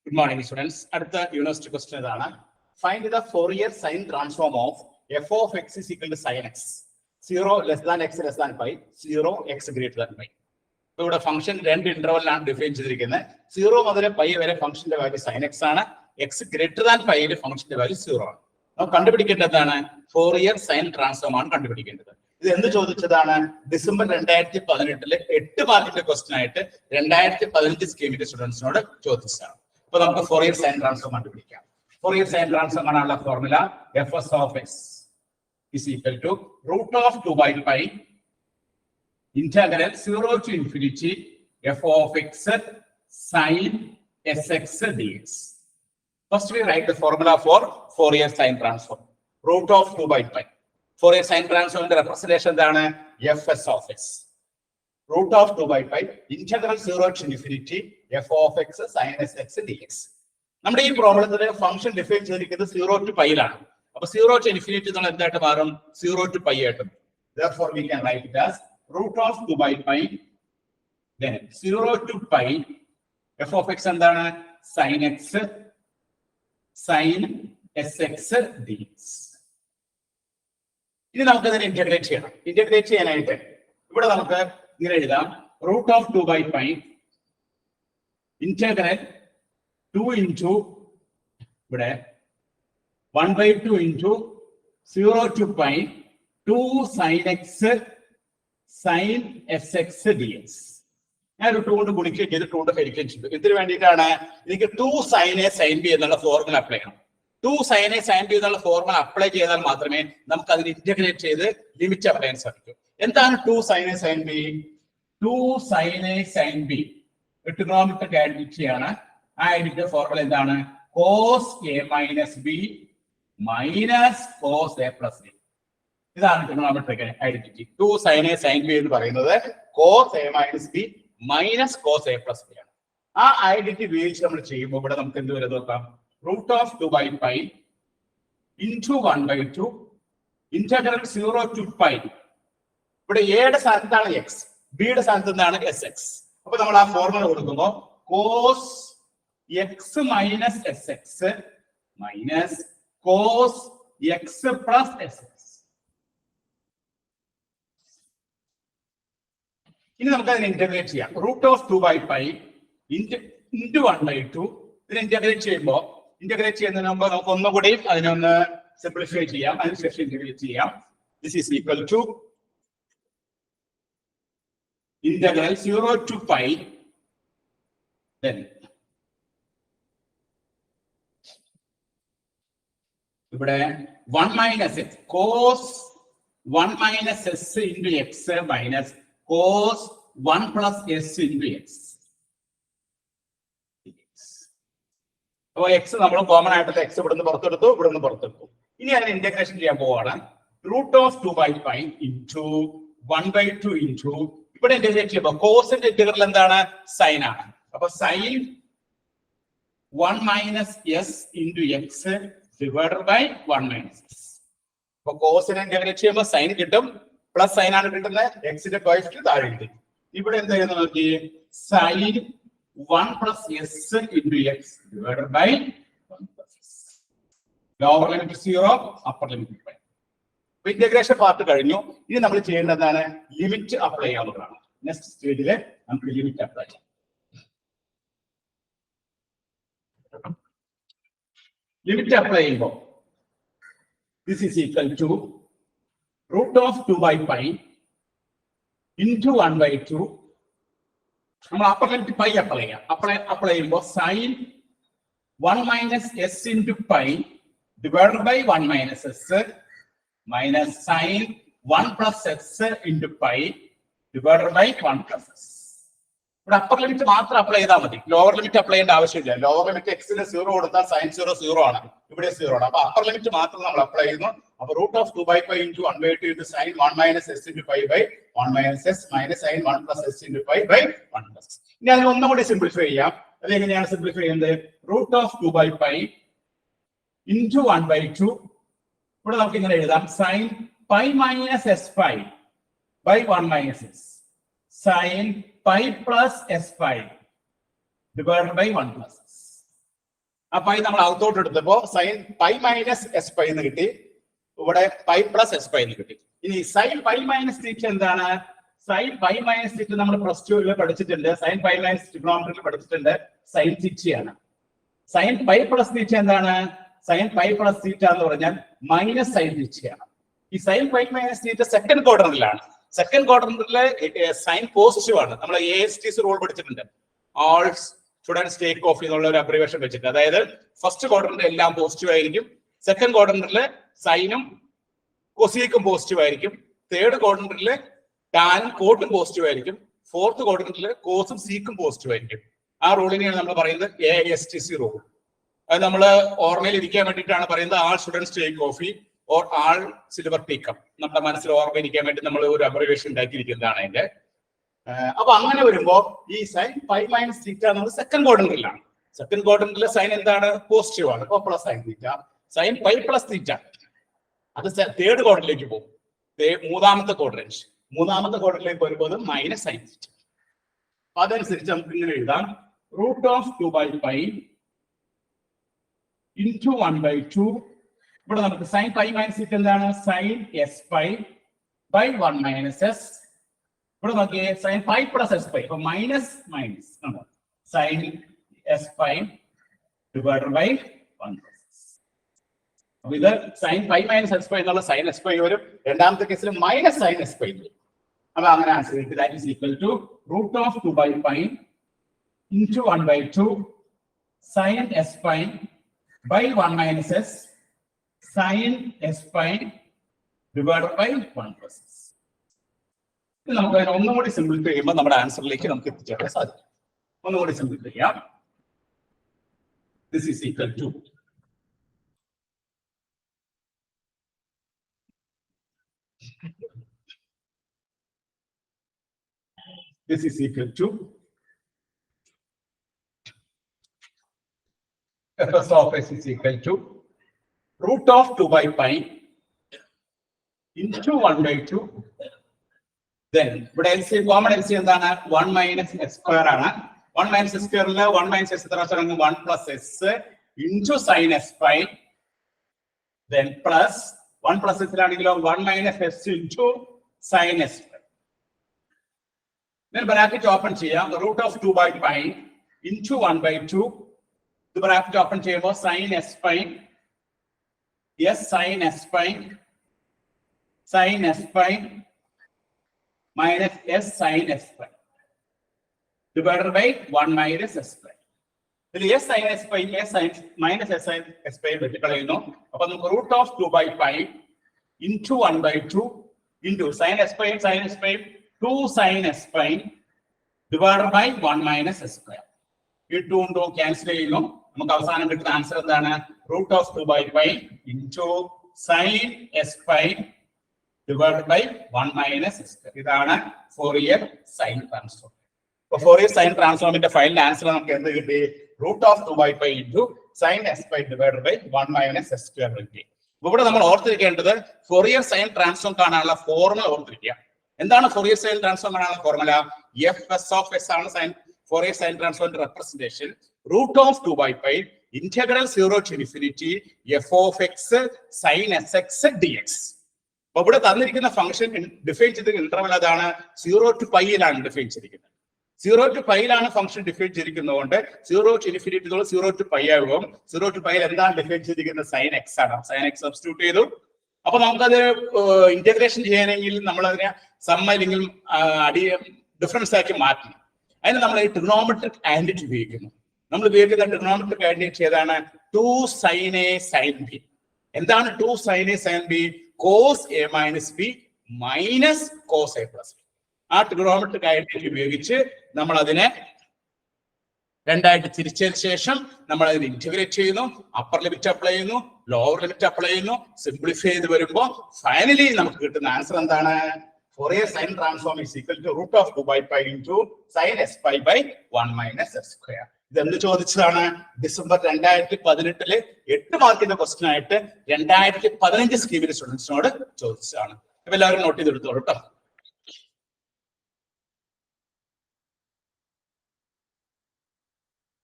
Good morning, students. At the university question, find the Fourier sine transform of f of x is equal to sin x. 0 less than x less than pi, 0 x greater than pi. So, the function രണ്ട് interval ആണ് define ചെയ്തിരിക്കുന്നത്. 0 മുതൽ pi വരെ ഫംഗ്ഷന്റെ value sin x ആണ്. x greater than pi ന്റെ ഫംഗ്ഷന്റെ value 0 ആണ്. നമ്മൾ കണ്ടുപിടിക്കേണ്ടതാണ് Fourier sine transform ആണ് കണ്ടുപിടിക്കേണ്ടത്. ഇത് എന്ത് ചോദിച്ചതാണ്? ഡിസംബർ 2018 8 മാർക്കിന്റെ ക്വസ്റ്റ്യൻ ആയിട്ട് 2015 സ്കീമിന്റെ സ്റ്റുഡൻസിനോട് ചോദിച്ചതാണ്. അപ്പോൾ നമുക്ക് Fourier sine transform കണ്ടുപിടിക്കാം. Fourier sine transform ആണുള്ള formula fs of x is equal to root of 2 by pi integral 0 to infinity f of x sin sx dx. First we write the formula for Fourier sine transform. Root of 2 by pi. Fourier sine transform representation is fs of x. Root of 2 by pi integral 0 to infinity f of x sin sx dx. നമ്മുടെ ഈ പ്രോബ്ലത്തിലെ function define ചെയ്തിരിക്കുന്നത് 0 to pi ലാണ്. അപ്പോൾ 0 to infinity എന്നുള്ള എന്തായിട്ട് മാറും? 0 to pi ആയിട്ട്. Therefore we can write it as root of 2 by pi then 0 to pi f of x എന്താണ്? sin x sin sx dx. ഇനി നമുക്ക് അതിനെ ഇന്റഗ്രേറ്റ് ചെയ്യണം. ഇന്റഗ്രേറ്റ് ചെയ്യാനായിട്ട് ഇവിടെ നമുക്ക് ഇങ്ങനെ എഴുതാം root of 2 by pi integral 2 into ഇവിടെ 1 by 2 into 0 to pi 2 sin x sin sx dx. ഞാൻ ഒരു 2 കൊണ്ട് ഗുണിക്കുകയും ചെയ്ത് 2 കൊണ്ട് ഹരിക്കുകയും ചെയ്തു. ഇതിന് വേണ്ടിയിട്ടാണ് എനിക്ക് 2 sin a sin b എന്നുള്ള ഫോർമുല അപ്ലൈ ചെയ്യണം. 2 sin a sin b എന്നുള്ള ഫോർമുല അപ്ലൈ ചെയ്താൽ മാത്രമേ നമുക്ക് അതിന് ഇന്റഗ്രേറ്റ് ചെയ്ത് ലിമിറ്റ് അപ്ലൈ ചെയ്യാൻ സാധിക്കൂ. എന്താണ് 2 sin a sin b? 2 sin a sin b trigonometric identity ആണ്. ആ ഐഡന്റിറ്റി ഫോർമുല എന്താണ്? cos a minus b minus cos a plus b. ഇതാണ് trigonometric identity. 2 sin a sin b എന്ന് പറയുന്നത് cos a minus b minus cos a plus b ആണ്. ആ identity ഉപയോഗിച്ച് നമ്മൾ ചെയ്യുമ്പോൾ ഇവിടെ നമുക്ക് എന്ത് വരെ നോക്കാം? root of 2 by pi into 1 by 2 integral 0 to pi. ഇവിടെ എയുടെ സ്ഥാനത്താണ് x, ബിയുടെ സ്ഥാനത്ത് എന്താണ് sx. അപ്പൊ നമ്മൾ ആ ഫോർമുല കൊടുക്കുമ്പോൾ cos x minus sx minus cos x plus sx. ഇനി നമുക്ക് അതിനെ ഇന്റഗ്രേറ്റ് ചെയ്യാം. root of 2 by pi into 1 by 2 ഇതിനെ ഇന്റഗ്രേറ്റ് ചെയ്യുമ്പോൾ ഇന്റഗ്രേറ്റ് ചെയ്യുന്നതിന് മുമ്പ് നമുക്ക് ഒന്നുകൂടി അതിനൊന്ന് സിംപ്ലിഫൈ ചെയ്യാം. അതിനുശേഷം ഇന്റഗ്രേറ്റ് ചെയ്യാം. This is equal to integral 0 to pi then ഇവിടെ 1 minus x cos 1 minus s into x minus cos 1 plus s into x. അപ്പോൾ x നമ്മൾ കോമൺ ആയിട്ടുള്ള x ഇവിടുന്ന് പുറത്തെടുത്തു, ഇവിടുന്ന് പുറത്തെടുത്തു. ഇനി അതിനെ ഇന്റഗ്രേഷൻ ചെയ്യാൻ പോവാണ്. root of 2 by pi into 1 by 2 into ഇവിടെ ഇന്റഗ്രേറ്റ് ചെയ്യുമ്പോൾ കോസിന്റെ ഇന്റഗ്രൽ എന്താണ്? സൈൻ ആണ്. അപ്പൊ sign 1 minus s into x divided by 1 minus s. അപ്പൊ കോസിനെ ഇന്റഗ്രേറ്റ് ചെയ്യുമ്പോൾ സൈൻ കിട്ടും, പ്ലസ് സൈൻ ആണ് കിട്ടുന്നത്. എക്സിന്റെ കോഎഫിഷ്യന്റ് താഴെ കിട്ടും. ഇവിടെ എന്താ ചെയ്യുന്നത് നോക്കി? Sine 1 plus s into x divided by 1 plus s. Lower limit 0, upper limit 5. Integration part കഴിഞ്ഞു. ഇനി നമ്മൾ ചെയ്യേണ്ടതാണ് ലിമിറ്റ് അപ്ലൈ ചെയ്യാവുന്നതാണ്. നെക്സ്റ്റ് സ്റ്റേജില് നമുക്ക് ലിമിറ്റ് അപ്ലൈ ചെയ്യാം. ലിമിറ്റ് അപ്ലൈ ചെയ്യുമ്പോൾ this is equal to root of 2 by pi into 1 by 2 നമ്മൾ അപ്പർ ലിമിറ്റ് പൈ അപ്ലൈ ചെയ്യാം. അപ്ലൈ ചെയ്യുമ്പോൾ sign 1 minus s into pi divided by 1 minus s minus sin 1 plus s into pi divided by 1 plus s. ഇവിടെ upper limit മാത്രം apply ചെയ്താൽ മതി. Lower limit apply ചെയ്യേണ്ട ആവശ്യമില്ല. Lower limit എക്സിന് 0 കൊടുത്താൽ സൈൻ 0 0 ആണ്, ഇവിടെ 0 ആണ്. അപ്പൊ അപ്പർ ലിമിറ്റ് മാത്രം നമ്മൾ അപ്ലൈ ചെയ്യുന്നു. അപ്പൊ root of 2 by pi into 1 by 2 into sin 1 minus s into pi by 1 minus s minus sin 1 plus s into pi by 1 plus s. ഇനി അതിനെ ഒന്നും കൂടി സിംപ്ലിഫൈ ചെയ്യാം. അത് എങ്ങനെയാണ് സിംപ്ലിഫൈ ചെയ്യുന്നത്? root of 2 by pi into 1 by 2 ഇവിടെ നമുക്ക് ഇങ്ങനെ എഴുതാം sin pi minus s pi by 1 minus s sin pi plus s pi divided by 1 plus s. ആ പൈ നമ്മൾ ഔത്തോട്ട് എടുത്തപ്പോ sign pi minus S pi എന്ന് കിട്ടി, ഇവിടെ പൈ പ്ലസ് എസ് പൈ എന്ന് കിട്ടി. ഇനി സൈൻ പൈ മൈനസ് തീറ്റ എന്താണ്? സൈൻ പൈ മൈനസ് തീറ്റ നമ്മൾ പ്ലസ് ടുവിൽ പഠിച്ചിട്ടുണ്ട്. സൈൻ പൈ മൈനസ് ട്രിഗണോമെട്രിയിൽ പഠിച്ചിട്ടുണ്ട്. സൈൻ തീറ്റയാണ്. സൈൻ പൈ പ്ലസ് തീറ്റ എന്താണ്? സൈൻ പൈ പ്ലസ് തീറ്റ എന്ന് പറഞ്ഞാൽ മൈനസ് സൈൻ തീറ്റയാണ്. ഈ sine pi minus theta second ക്വാഡ്രന്റിലാണ്. സെക്കൻഡ് ക്വാഡ്രന്റിലെ സൈൻ പോസിറ്റീവ് ആണ്. നമ്മൾ ASTC റൂൾ പഠിച്ചിട്ടുണ്ട്. ഓൾ സ്റ്റുഡൻസ് ടേക്ക് ഓഫ് എന്നുള്ള ഒരു അബ്രിവേഷൻ വെച്ചിട്ട്, അതായത് ഫസ്റ്റ് ക്വാഡ്രന്റിൽ എല്ലാം പോസിറ്റീവ് ആയിരിക്കും, സെക്കൻഡ് ക്വാഡ്രന്റിൽ സൈനും കൊസീക്കും പോസിറ്റീവ് ആയിരിക്കും, തേർഡ് ക്വാഡ്രന്റിൽ ടാനും കോട്ടും പോസിറ്റീവ് ആയിരിക്കും, ഫോർത്ത് ക്വാഡ്രന്റിൽ കോസും സീക്കും പോസിറ്റീവ് ആയിരിക്കും. ആ റൂളിനെയാണ് നമ്മൾ പറയുന്നത് ASTC റൂൾ. അത് നമ്മൾ ഓർമ്മയിൽ ഇരിക്കാൻ വേണ്ടിയിട്ടാണ് പറയുന്നത് all students take coffee or all silver teacup. നമ്മുടെ മനസ്സിൽ ഓർമ്മ ഇരിക്കാൻ വേണ്ടി നമ്മൾ ഒരു അബ്രിവേഷൻ ഉണ്ടാക്കിയിരിക്കുന്നതാണ് അതിന്റെ. അപ്പൊ അങ്ങനെ വരുമ്പോ ഈ സൈൻ പൈ മൈനസ് തീറ്റ എന്നത് സെക്കൻഡ് ക്വാഡ്രന്റിലാണ്. സെക്കൻഡ് ക്വാഡ്രന്റിലെ സൈൻ എന്താണ്? പോസിറ്റീവ് ആണ്. അപ്പൊ plus sine theta. Sign pi plus theta അത് തേർഡ് ക്വാഡ്രന്റിലേക്ക് പോകും. മൂന്നാമത്തെ ക്വാഡ്രന്റിലേക്ക് വരുമ്പോൾ മൈനസ് സൈൻ തീറ്റ. അതനുസരിച്ച് നമുക്ക് ഇങ്ങനെ എഴുതാം, √2/π into 1/2. ഇവിടെ നമുക്ക് സൈൻ പൈ മൈനസ് തീറ്റ എന്താണ്? Sine S pi by 1 minus S. ഇവിടെ നോക്കിയേ sine pi plus S pi, അപ്പൊ minus minus sine S pi divided by 1 plus S. അപ്പൊ ഇത് sine pi minus S pi എന്നുള്ള സൈൻ എസ് പൈ വരും. രണ്ടാമത്തെ കേസിൽ മൈനസ് സൈൻ എസ് പൈ വരും. അപ്പൊ അങ്ങനെ ആൻസർ കിട്ടി. That is equal to √2/π into 1/2 sine S pi by 1 minus s sin s pi divided by 1 plus s. നമുക്ക് അതിനെ ഒന്നുകൂടി സിംപ്ലിഫൈ ചെയ്യുമ്പോൾ നമ്മുടെ ആൻസറിലേക്ക് നമുക്ക് എത്തിച്ചേരാൻ സാധിക്കും. ഒന്നുകൂടി സിംപ്ലിഫൈ ചെയ്യാം. This is equal to fs of s is equal to √2/π into 1/2. Then ഇവിടെ LCM കോമൺ LCM എന്താണ്? 1 മൈനസ് എസ് സ്ക്വയർ ആണ്. 1 മൈനസ് എസ് സ്ക്വയറിൽ 1 മൈനസ് എസ് എത്ര വെച്ചാൽ 1 plus S into sine S pi, then plus 1 plus എസിലാണെങ്കിലോ 1 minus S into sine S pi. Bracket open ചെയ്യാം. √2/π into 1/2. ഇത് bracket open ചെയ്യുമ്പോൾ sine S pi minus S sine S pi divided by 1 minus S pi. ഇതിൽ S sine S pi minus S sine S pi വെട്ടിക്കളയുന്നു. അപ്പൊ നമുക്ക് √2/π into 1/2 into sine S pi 2 sine S pi divided by 1 minus S pi. ഈ 2 ഉം 2 cancel ചെയ്യുന്നു. നമുക്ക് അവസാനം കിട്ടുന്ന ആൻസർ എന്താണ്? √2/π into sin s pi divided by 1 minus s. ഇതാണ് ഫോറിയർ സൈൻ ട്രാൻസ്ഫോം. അപ്പൊ ഫോറിയർ സൈൻ ട്രാൻസ്ഫോമിന്റെ ഫൈനൽ ആൻസർ നമുക്ക് എന്ത് കിട്ടി? √2/π into sin s pi divided by 1 minus s square കിട്ടി. അപ്പൊ ഇവിടെ നമ്മൾ ഓർത്തിരിക്കേണ്ടത് ഫോറിയർ സൈൻ ട്രാൻസ്ഫോം കാണാനുള്ള ഫോർമുല ഓർത്തിരിക്കുക. എന്താണ് ഫോറിയർ സൈൻ ട്രാൻസ്ഫോം കാണാനുള്ള ഫോർമുല? fs of s ആണ് സൈൻ ഫോറിയർ സൈൻ ട്രാൻസ്ഫോമിന്റെ representation. √2/π integral 0 to infinity f of x sin sx dx. അപ്പൊ ഇവിടെ തന്നിരിക്കുന്ന ഫംഗ്ഷൻ ഡിഫൈൻ ചെയ്തിരിക്കുന്ന ഇന്റർവൽ അതാണ് 0 to π യിലാണ് ഡിഫൈൻ ചെയ്തിരിക്കുന്നത്. 0 to π യിലാണ് function define ചെയ്തിരിക്കുന്നതുകൊണ്ട് 0 to infinity 0 to π ആകും. 0 to π യിൽ എന്താണ് ഡിഫൈൻ ചെയ്തിരിക്കുന്നത്? sin x ആണ്. sin x സബ്സ്റ്റിറ്റ്യൂട്ട് ചെയ്തു. അപ്പൊ നമുക്കത് ഇന്റഗ്രേഷൻ ചെയ്യാനെങ്കിൽ നമ്മൾ അതിനെ സം അല്ലെങ്കിൽ ഡിഫറൻസ് ആക്കി മാറ്റണം. അതിന് നമ്മൾ ഈ ട്രിഗണോമെട്രിക് ആൻഡിറ്റി ഉപയോഗിക്കുന്നു. നമ്മൾ ഉപയോഗിക്കുന്ന ട്രിഗണോമെട്രിക് ആൻഡിറ്റി ഏതാണ്? 2 sin a sin b. എന്താണ് 2 sin a sin b? cos a minus b minus cos a plus b. ആ ട്രിഗണോമെട്രിക് ആൻഡിറ്റി ഉപയോഗിച്ച് നമ്മൾ അതിനെ രണ്ടായിട്ട് തിരിച്ചതിന് ശേഷം നമ്മൾ അതിനെ ഇന്റഗ്രേറ്റ് ചെയ്യുന്നു. അപ്പർ ലിമിറ്റ് അപ്ലൈ ചെയ്യുന്നു, ലോവർ ലിമിറ്റ് അപ്ലൈ ചെയ്യുന്നു. സിംപ്ലിഫൈ ചെയ്ത് വരുമ്പോൾ ഫൈനലി നമുക്ക് കിട്ടുന്ന ആൻസർ എന്താണ്? Fourier sin transform is equal to √2/π into sin s pi by 1 minus s square. ഇതെന്ത് ചോദിച്ചതാണ്? ഡിസംബർ 2018 8 മാർക്കിന്റെ ക്വസ്റ്റ്യൻ ആയിട്ട് 2015 സ്കീമിലെ സ്റ്റുഡൻസിനോട് ചോദിച്ചതാണ്. അപ്പൊ എല്ലാവരും നോട്ട് ചെയ്തെടുത്തോളൂ കേട്ടോ.